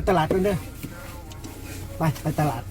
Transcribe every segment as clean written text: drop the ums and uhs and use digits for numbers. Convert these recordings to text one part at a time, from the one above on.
ตลาดกันเด้อไปตลาด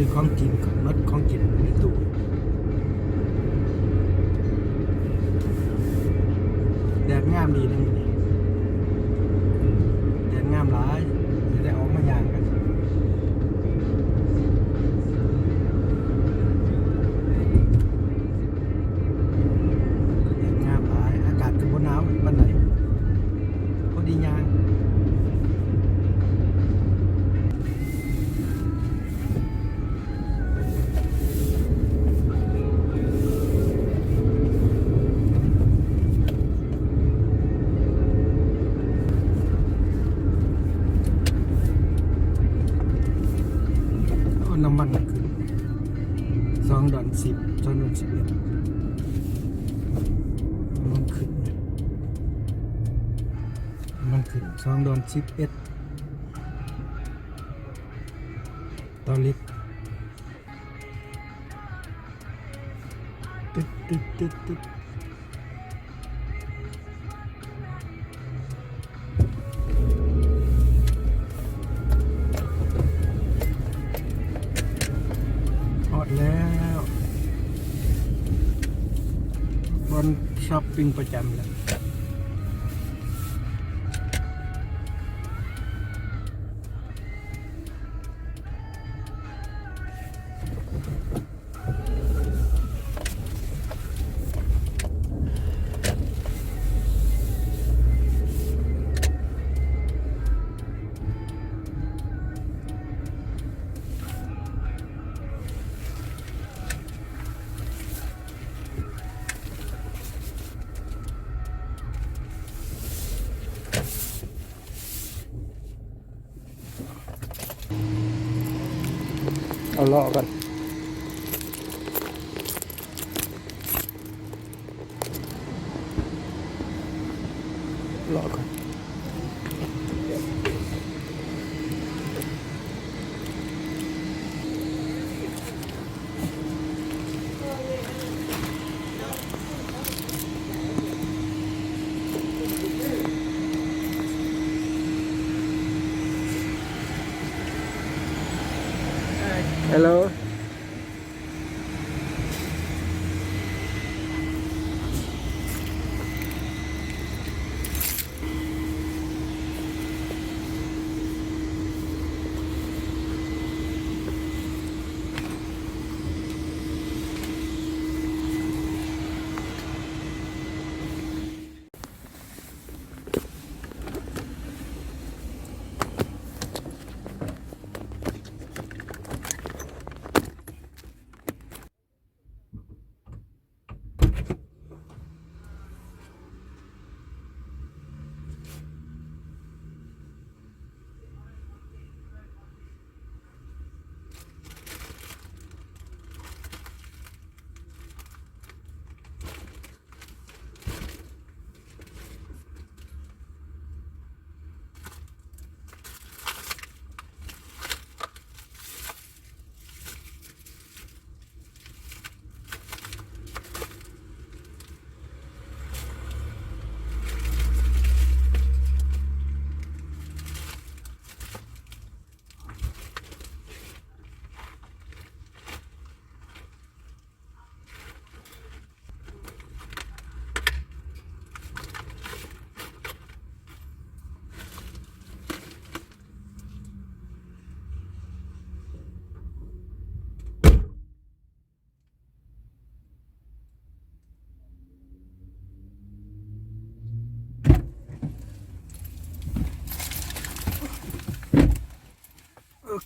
ซื้อของกินกับรถของกินในตู้แดดงามดีนะแดดงามหลายจะได้ออกมาย่างกันแดดงามหลายอากาศก็บ่หนาวปานใดพอดีย่างน้ำมันขึ้น$2.10 $2.11มันขึ้น$2.11ต่อลิตรตึ๊ดหมดแล้วบนช้อปปิ้งประจำแล้วเอาเลาะกันเลาะกันHello.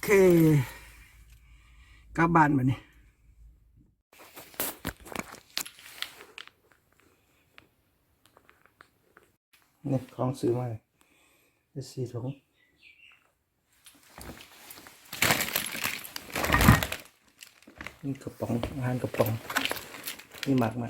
เคกลับบ้านมานี่นี่ของซื้อมาจะ4 ถุงนี่กระป๋องอาหารกระป๋องนี่หมากไหม